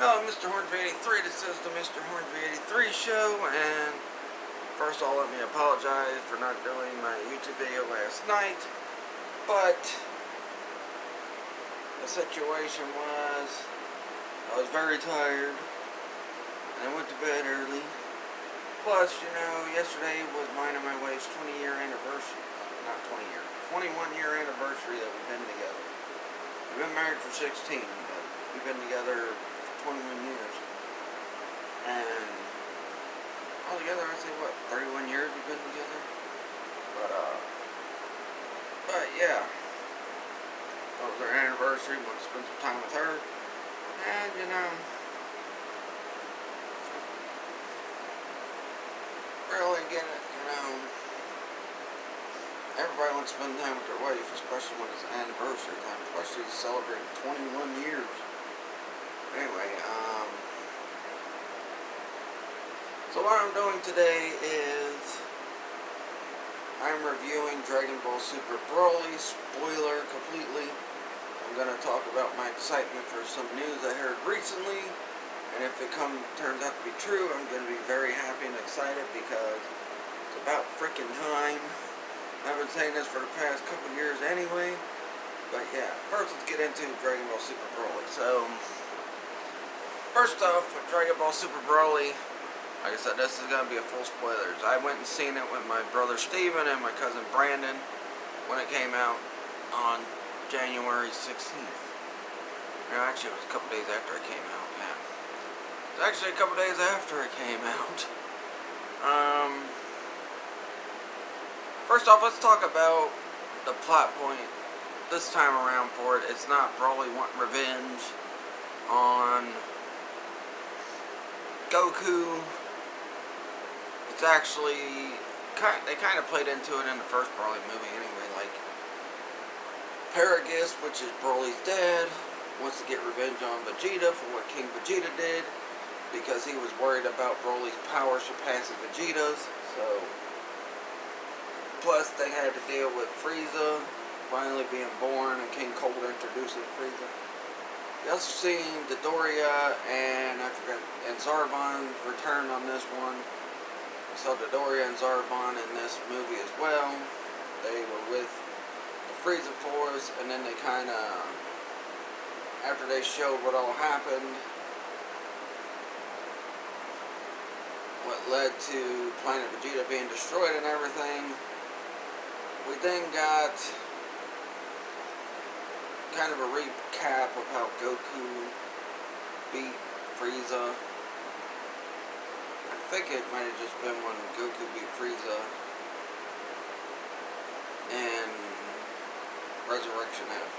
Hello, Mr. Hornsby83. This is the Mr. Hornsby83 show, and first of all, let me apologize for not doing my YouTube video last night, but the situation was, I was very tired, and I went to bed early. Plus, you know, yesterday was mine and my wife's 20-year anniversary. Not 20 year, 21-year anniversary that we've been together. We've been married for 16, but we've been together 21 years, and altogether I say what, 31 years we've been together, but yeah, it was our anniversary. We wanted to spend some time with her, and you know, really get it, you know, everybody wants to spend time with their wife, especially when it's anniversary time, especially celebrating 21 years. Anyway, so what I'm doing today is I'm reviewing Dragonball Super Broly, spoiler completely. I'm going to talk about my excitement for some news I heard recently, and if it turns out to be true, I'm going to be very happy and excited because it's about freaking time. I've been saying this for the past couple years anyway, but yeah, first let's get into Dragon Ball Super Broly. So, first off, with Dragon Ball Super Broly, like I said, this is going to be a full spoilers. I went and seen it with my brother Steven and my cousin Brandon when it came out on January 16th. No, actually, it was a couple days after it came out, yeah. It was actually a couple days after it came out. First off, let's talk about the plot point this time around for it. It's not Broly wanting revenge on Goku. It's actually, they kind of played into it in the first Broly movie anyway, like Paragus, which is Broly's dad, wants to get revenge on Vegeta for what King Vegeta did, because he was worried about Broly's power surpassing Vegeta's. So, plus they had to deal with Frieza finally being born and King Cold introducing Frieza. You also seen Dodoria and Zarbon return on this one. We saw Dodoria and Zarbon in this movie as well. They were with the Frieza Force, and then they kind of, after they showed what all happened, what led to Planet Vegeta being destroyed and everything, we then got kind of a recap of how Goku beat Frieza. I think it might have just been when Goku beat Frieza in Resurrection F.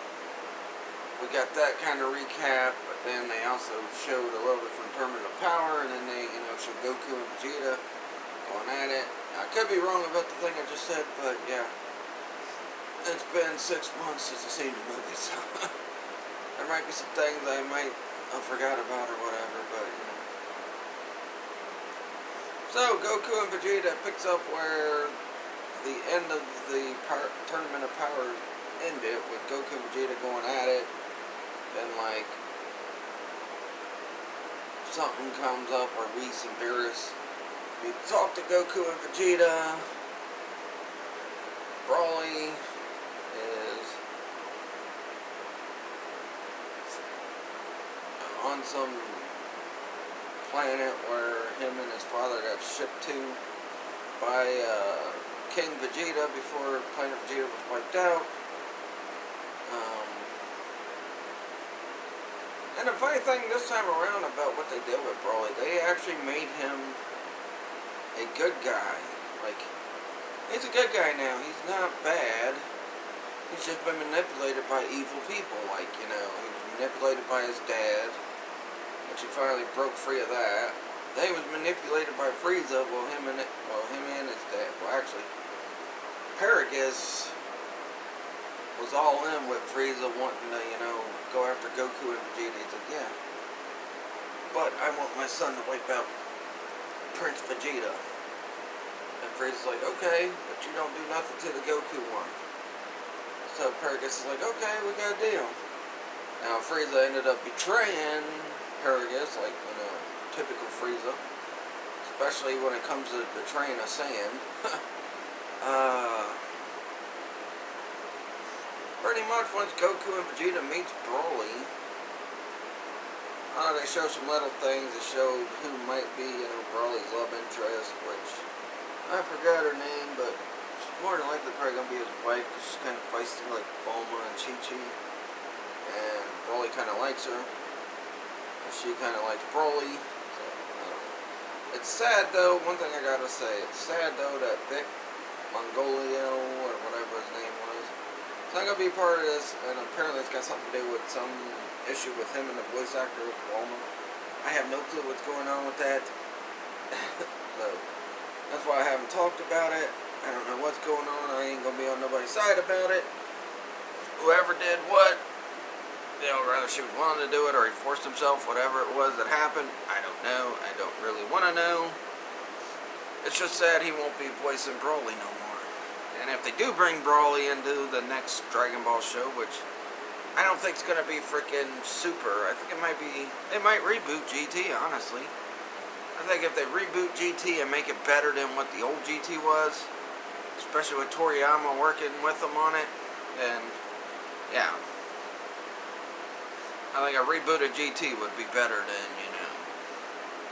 We got that kind of recap, but then they also showed a little bit from Tournament of Power, and then they, showed Goku and Vegeta going at it. Now, I could be wrong about the thing I just said, but yeah. It's been 6 months since I've seen the movie, so there might be some things I might have forgot about or whatever, but you know. So Goku and Vegeta picks up where the end of the Tournament of Power ended, with Goku and Vegeta going at it. Then like something comes up where Whis and Beerus, you talk to Goku and Vegeta. Broly is on some planet where him and his father got shipped to by King Vegeta before Planet Vegeta was wiped out. And the funny thing this time around about what they did with Broly, they actually made him a good guy. Like, he's a good guy now. He's not bad. He's just been manipulated by evil people. Like, he was manipulated by his dad, which he finally broke free of that. Then he was manipulated by Frieza. Him and his dad. Well, actually, Paragus was all in with Frieza wanting to, go after Goku and Vegeta. He's like, yeah, but I want my son to wipe out Prince Vegeta. And Frieza's like, okay, but you don't do nothing to the Goku one. So Paragus is like, okay, we got a deal. Now, Frieza ended up betraying Paragus, like, typical Frieza. Especially when it comes to betraying a Saiyan. Pretty much once Goku and Vegeta meets Broly, they show some little things that showed who might be, Broly's love interest, which I forgot her name, but she's more than likely probably going to be his wife because she's kind of feisty like Bulma and Chi-Chi. And Broly kind of likes her. And she kind of likes Broly. So, it's sad though, one thing I gotta say, it's sad though that Vic Mongolio, or whatever his name was, it's not going to be part of this, and apparently it's got something to do with some issue with him and the voice actor of Bulma. I have no clue what's going on with that. So, that's why I haven't talked about it. I don't know what's going on. I ain't going to be on nobody's side about it. Whoever did what, whether she was willing to do it or he forced himself, whatever it was that happened, I don't know. I don't really want to know. It's just sad he won't be voicing Broly no more. And if they do bring Broly into the next Dragon Ball show, which I don't think it's going to be freaking Super. I think it might be, they might reboot GT, honestly. I think if they reboot GT and make it better than what the old GT was, especially with Toriyama working with them on it, then, yeah. I think a rebooted GT would be better than,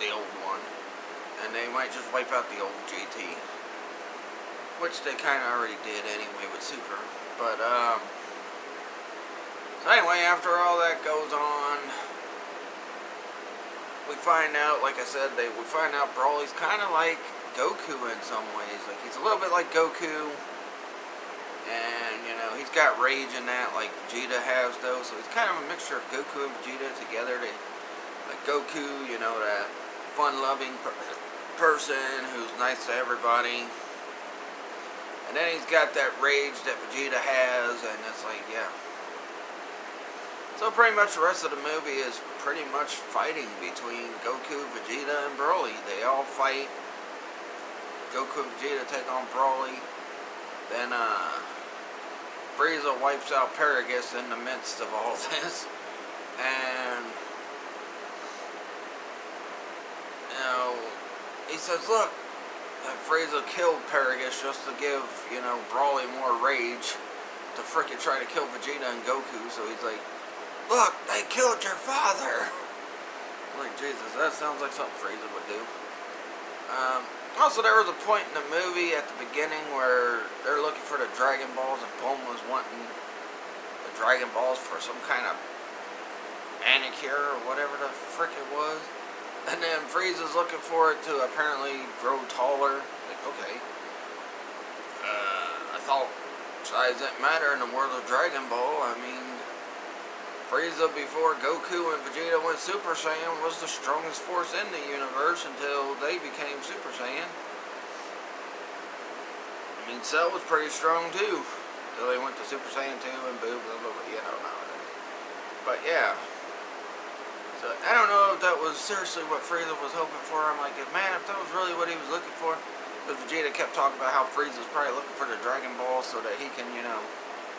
the old one. And they might just wipe out the old GT. Which they kind of already did anyway with Super. But, so anyway, after all that goes on, we find out, like I said, we find out Broly's kind of like Goku in some ways. Like, he's a little bit like Goku. And, he's got rage in that, like Vegeta has, though. So he's kind of a mixture of Goku and Vegeta together. Like Goku, that fun-loving person who's nice to everybody. And then he's got that rage that Vegeta has, and it's like, yeah. So pretty much the rest of the movie is pretty much fighting between Goku, Vegeta, and Broly. They all fight. Goku and Vegeta take on Broly. Then, Frieza wipes out Paragus in the midst of all this. And, he says, look, Frieza killed Paragus just to give, Broly more rage to frickin' try to kill Vegeta and Goku. So he's like, look, they killed your father. I'm like, Jesus, that sounds like something Frieza would do. Also, there was a point in the movie at the beginning where they're looking for the Dragon Balls and Bulma was wanting the Dragon Balls for some kind of manicure or whatever the frick it was. And then Frieza's looking for it to apparently grow taller. Like, okay. I thought size didn't matter in the world of Dragon Ball. I mean, Frieza before Goku and Vegeta went Super Saiyan was the strongest force in the universe until they became Super Saiyan. I mean, Cell was pretty strong too. Until they went to Super Saiyan 2 and blah, blah, blah, But yeah. So, I don't know if that was seriously what Frieza was hoping for. I'm like, man, if that was really what he was looking for. Because Vegeta kept talking about how Frieza's probably looking for the Dragon Ball so that he can,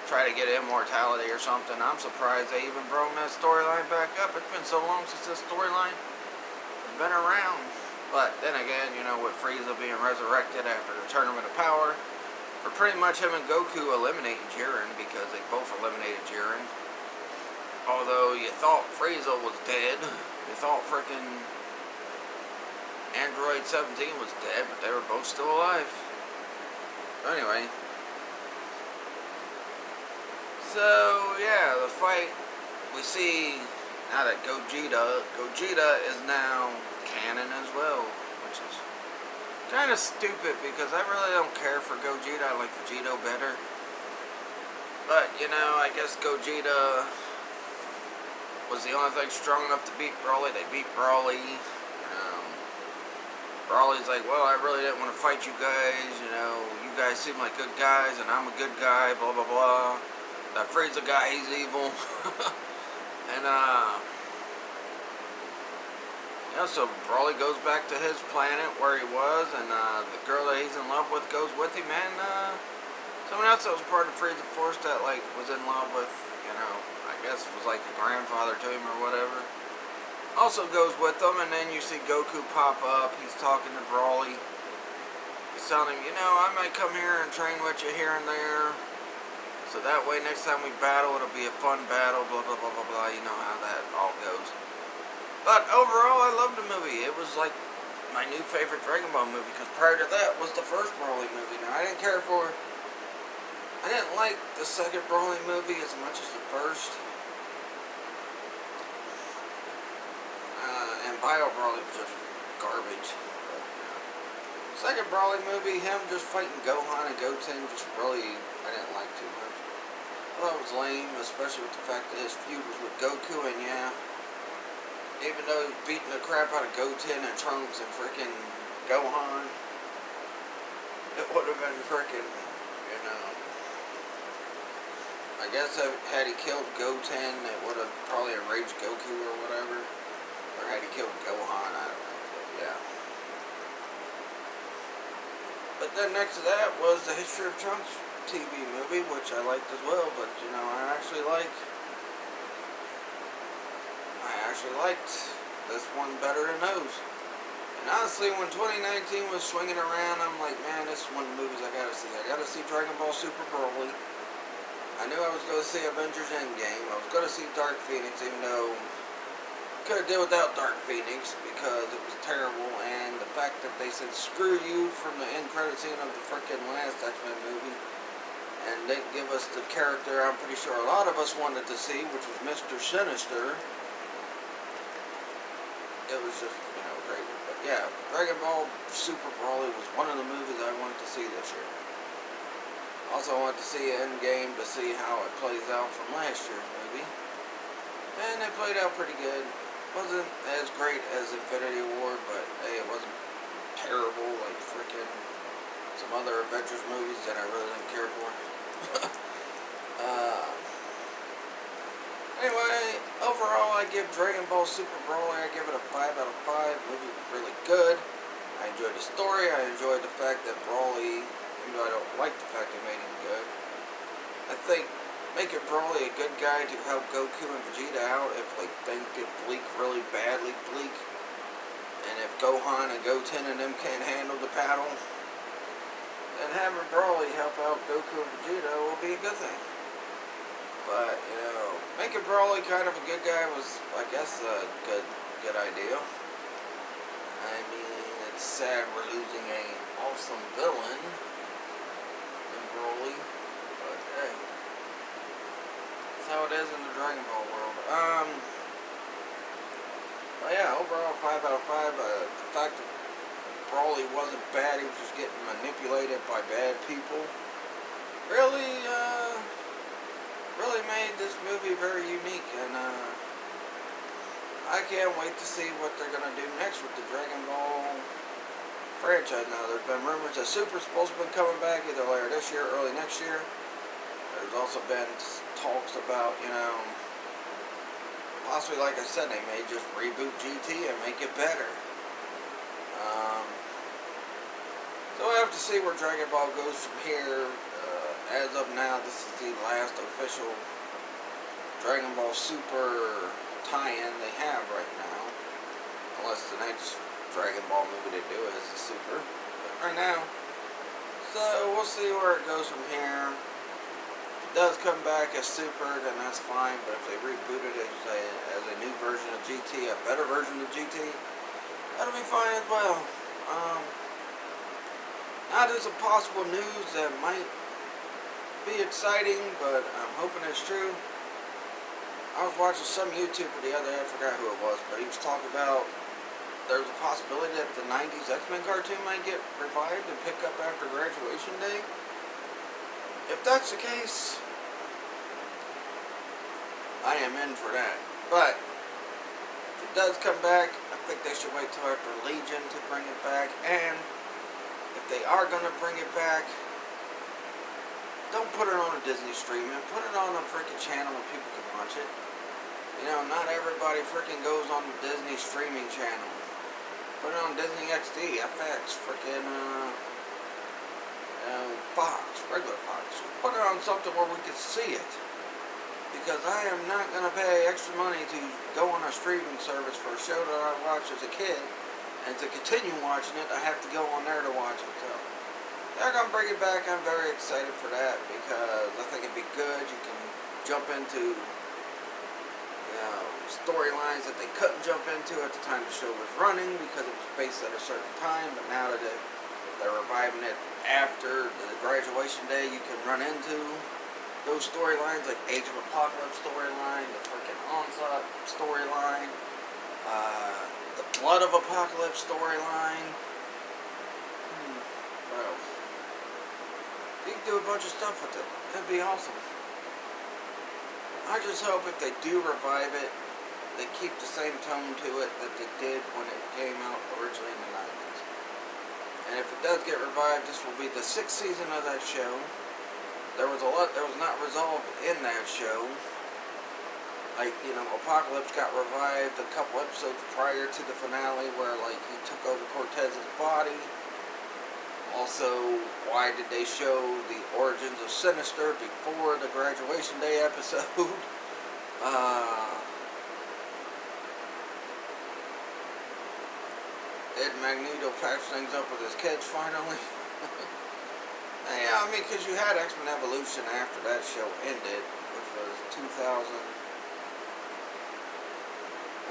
try to get immortality or something. I'm surprised they even brought that storyline back up. It's been so long since this storyline has been around. But then again, with Frieza being resurrected after the Tournament of Power, for pretty much him and Goku eliminating Jiren because they both eliminated Jiren. Although you thought Frieza was dead, you thought frickin' Android 17 was dead, but they were both still alive. Anyway. So, yeah, the fight, we see now that Gogeta is now canon as well, which is kind of stupid because I really don't care for Gogeta. I like Vegito better. But, I guess Gogeta was the only thing strong enough to beat Broly. They beat Broly. Broly's like, well, I really didn't want to fight you guys. You guys seem like good guys, and I'm a good guy, blah, blah, blah. That Frieza guy, he's evil. And, so Broly goes back to his planet where he was, and the girl that he's in love with goes with him, and someone else that was part of Frieza Force that, was in love with, I guess guess was like a grandfather to him or whatever, also goes with them. And then you see Goku pop up. He's talking to Broly. He's telling him, you know, I might come here and train with you here and there, so that way next time we battle, it'll be a fun battle, blah, blah, blah, blah, blah. You know how that all goes. But overall, I loved the movie. It was like my new favorite Dragon Ball movie, because prior to that was the first Broly movie. Now, I didn't like the second Broly movie as much as the first. And Bio Broly was just garbage. But, second Broly movie, him just fighting Gohan and Goten, just really, I didn't like too much. I thought it was lame, especially with the fact that his feud was with Goku, and yeah, even though he was beating the crap out of Goten and Trunks and frickin' Gohan, it would have been frickin', you know, I guess had he killed Goten, it would have probably enraged Goku or whatever. Or had he killed Gohan, I don't know. But yeah. But then next to that was the History of Trunks TV movie, which I liked as well. But, you know, I actually liked this one better than those. And honestly, when 2019 was swinging around, I'm like, man, this is one of the movies I gotta see. I gotta see Dragon Ball Super Broly. I knew I was going to see Avengers Endgame. I was going to see Dark Phoenix, even though I could have did without Dark Phoenix because it was terrible. And the fact that they said screw you from the end credit scene of the freaking last X-Men movie and didn't give us the character I'm pretty sure a lot of us wanted to see, which was Mr. Sinister. It was just, you know, crazy. But yeah, Dragon Ball Super Broly was one of the movies I wanted to see this year. Also, I went to see Endgame to see how it plays out from last year's movie. And it played out pretty good. Wasn't as great as Infinity War, but hey, it wasn't terrible like frickin' some other Avengers movies that I really didn't care for. Anyway, overall, I give Dragon Ball Super Broly, I give it a 5 out of 5. The movie was really good. I enjoyed the story. I enjoyed the fact that Broly, even though I don't like the fact they made him good, I think making Broly a good guy to help Goku and Vegeta out if like things get really badly bleak, and if Gohan and Goten and them can't handle the battle, then having Broly help out Goku and Vegeta will be a good thing. But, you know, making Broly kind of a good guy was, I guess, a good idea. I mean, it's sad we're losing an awesome villain in Broly, but hey, that's how it is in the Dragon Ball world. But yeah, overall 5 out of 5. The fact that Broly wasn't bad, he was just getting manipulated by bad people, really made this movie very unique, and I can't wait to see what they're going to do next with the Dragon Ball franchise. Now, there's been rumors that Super's supposed to be coming back either later this year or early next year. There's also been talks about, you know, possibly, like I said, they may just reboot GT and make it better. So we'll have to see where Dragon Ball goes from here. As of now, this is the last official Dragon Ball Super tie-in they have right now. Unless the next Dragon Ball movie they do is the Super. But right now. So we'll see where it goes from here. If it does come back as Super, then that's fine. But if they rebooted it as a new version of GT, a better version of GT, that'll be fine as well. Now there's some possible news that might be exciting, but I'm hoping it's true. I was watching some YouTuber the other day, I forgot who it was, but he was talking about there's a possibility that the 90's X-Men cartoon might get revived and pick up after graduation day. If that's the case, I am in for that. But if it does come back, I think they should wait till after Legion to bring it back. And if they are going to bring it back, don't put it on a Disney streaming. Put it on a freaking channel where people can watch it. You know, not everybody freaking goes on the Disney streaming channel. Put it on Disney XD, FX, freaking Fox, regular Fox. Put it on something where we can see it. because I am not going to pay extra money to go on a streaming service for a show that I watched as a kid, and to continue watching it, I have to go on there to watch it. So they're going to bring it back. I'm very excited for that because I think it'd be good. You can jump into storylines that they couldn't jump into at the time the show was running because it was based at a certain time, but now that they're reviving it after the graduation day, you can run into those storylines, like Age of Apocalypse storyline, the freaking Onslaught storyline, the Blood of Apocalypse storyline. What else? You can do a bunch of stuff with it. That'd be awesome. I just hope if they do revive it, they keep the same tone to it that they did when it came out originally in the 90s. And if it does get revived, this will be the 6th season of that show. There was a lot that was not resolved in that show. Like, Apocalypse got revived a couple episodes prior to the finale where, like, he took over Cortez's body. Also, why did they show the origins of Sinister before the graduation day episode? Did Magneto patch things up with his kids finally? Yeah, I mean, because you had X-Men Evolution after that show ended, which was 2000,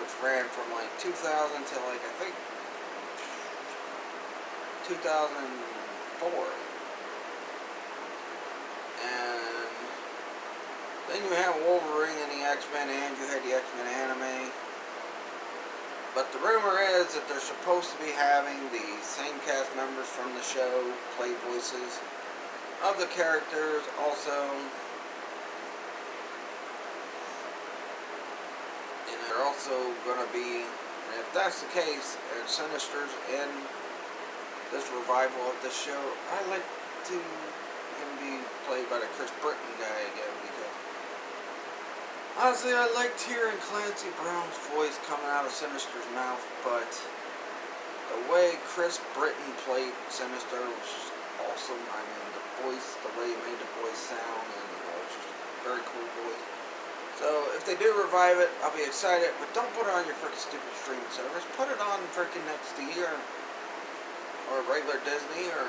which ran from like 2000 to like, I think, 2004. And then you have Wolverine and the X-Men, and you had the X-Men anime. But the rumor is that they're supposed to be having the same cast members from the show play voices of the characters also. And they're also going to be, and if that's the case, and Sinister's in this revival of the show, I'd like to him be played by the Chris Britton guy again, because honestly, I liked hearing Clancy Brown's voice coming out of Sinister's mouth, but the way Chris Britton played Sinister was just awesome. I mean, the voice, the way he made the voice sound, and it's just a very cool voice. So, if they do revive it, I'll be excited, but don't put it on your freaking stupid streaming service. Put it on freaking NXT or regular Disney, or,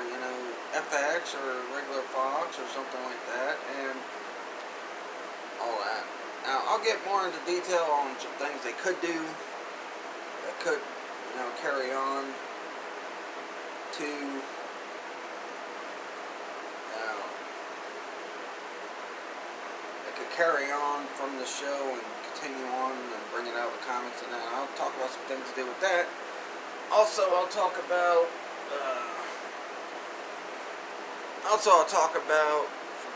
FX, or regular Fox, or something like that, and all that. Now, I'll get more into detail on some things they could do that could, carry on to, that could carry on from the show and continue on and bring it out of the comics, and then I'll talk about some things to do with that. Also, I'll talk about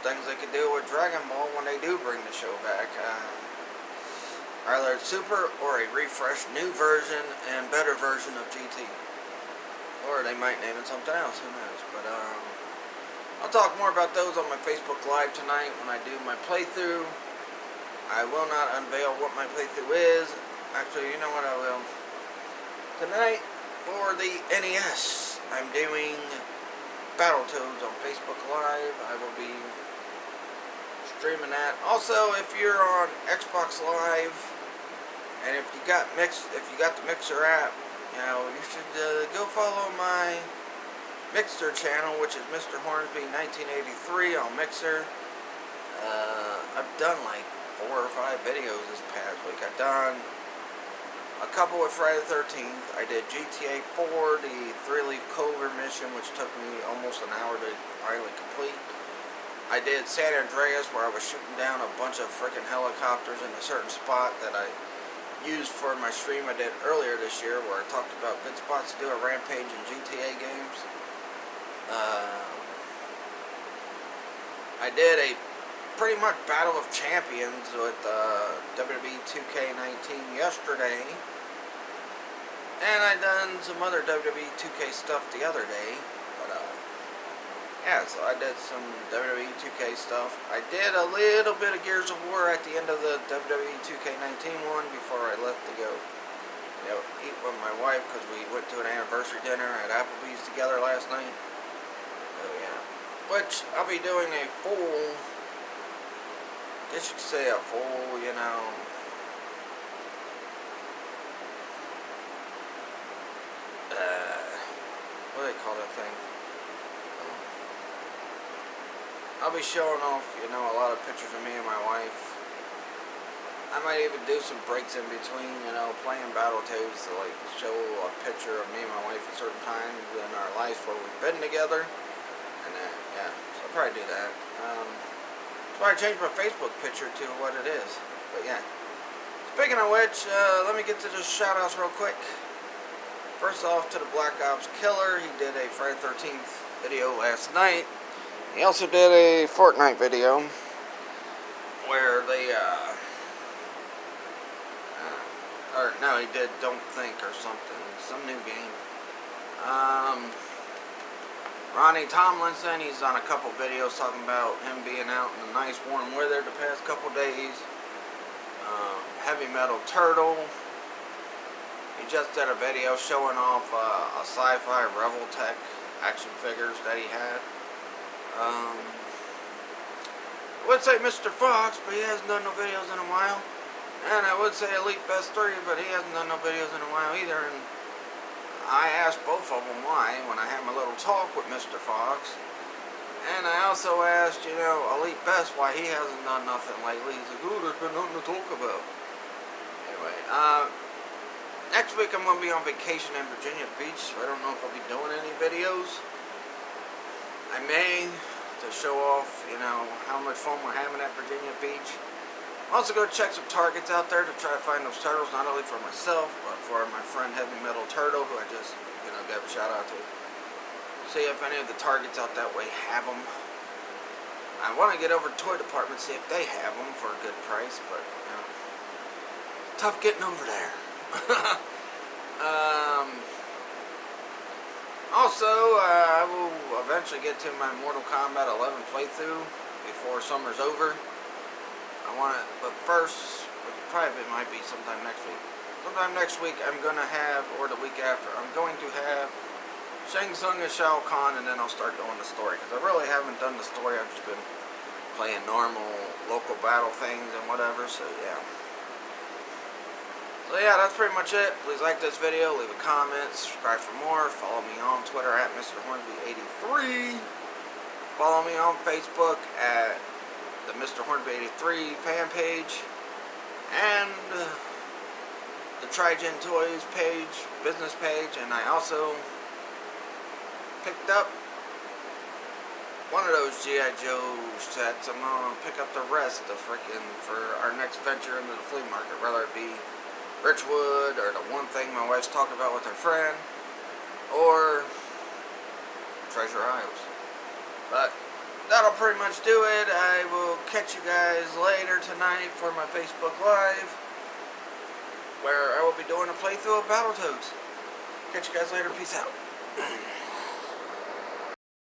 things they could do with Dragonball when they do bring the show back. Either a super or a refreshed new version and better version of GT. Or they might name it something else, who knows. But I'll talk more about those on my Facebook Live tonight when I do my playthrough. I will not unveil what my playthrough is. Actually, you know what, I will. Tonight, for the NES, I'm doing Battletoads on Facebook Live. I will be streaming that. Also, if you're on Xbox Live, and if you got the Mixer app, you should go follow my Mixer channel, which is Mr. Hornsby 1983 on Mixer. I've done like 4 or 5 videos this past week. I've done a couple with Friday the 13th. I did GTA 4, the 3-leaf Clover mission, which took me almost an hour to finally complete. I did San Andreas, where I was shooting down a bunch of freaking helicopters in a certain spot that I used for my stream I did earlier this year, where I talked about good spots to do a Rampage in GTA games. I did a pretty much Battle of Champions with WWE 2K19 yesterday, and I done some other WWE 2K stuff the other day. But yeah, so I did some WWE 2K stuff. I did a little bit of Gears of War at the end of the WWE 2K19 one before I left to go, eat with my wife, because we went to an anniversary dinner at Applebee's together last night. So yeah, which I'll be doing a full guess you could say a full, you know, what do they call that thing? I'll be showing off, you know, a lot of pictures of me and my wife. I might even do some breaks in between, you know, playing Battletoads to like show a picture of me and my wife at certain times in our lives where we've been together. And yeah, so I'll probably do that. I'll probably change my Facebook picture to what it is. But yeah. Speaking of which, let me get to the shout outs real quick. First off, to the Black Ops Killer. He did a Friday the 13th video last night. He also did a Fortnite video where they, or no, he did Don't Think or something, some new game. Ronnie Tomlinson, he's on a couple videos talking about him being out in the nice warm weather the past couple days. Heavy Metal Turtle, he just did a video showing off a sci-fi Revoltech action figures that he had. I would say Mr. Fox, but he hasn't done no videos in a while. And I would say Elite Best 3, but he hasn't done no videos in a while either. And I asked both of them why when I had my little talk with Mr. Fox. And I also asked, you know, Elite Best why he hasn't done nothing lately. He's like, oh, there's been nothing to talk about. Anyway, next week I'm going to be on vacation in Virginia Beach, so I don't know if I'll be doing any videos. I may, to show off, you know, how much fun we're having at Virginia Beach. I'm also going to check some targets out there to try to find those turtles, not only for myself, but for my friend Heavy Metal Turtle, who I just, you know, gave a shout out to. See if any of the targets out that way have them. I want to get over to Toy Department, see if they have them for a good price, but, you know, tough getting over there. Also, I will eventually get to my Mortal Kombat 11 playthrough before summer's over. But first, which probably might be sometime next week. Sometime next week, I'm going to have, or the week after, I'm going to have Shang Tsung and Shao Kahn, and then I'll start doing the story. Because I really haven't done the story. I've just been playing normal local battle things and whatever, so yeah. So yeah, that's pretty much it. Please like this video, leave a comment, subscribe for more. Follow me on Twitter at Mr. Hornby83. Follow me on Facebook at the Mr. Hornby83 fan page. And the Trigen Toys page, business page. And I also picked up one of those G.I. Joe sets. I'm going to pick up the rest of for our next venture into the flea market, whether it be Richwood, or the one thing my wife's talking about with her friend, or Treasure Isles. But that'll pretty much do it. I will catch you guys later tonight for my Facebook Live, where I will be doing a playthrough of Battletoads. Catch you guys later. Peace out.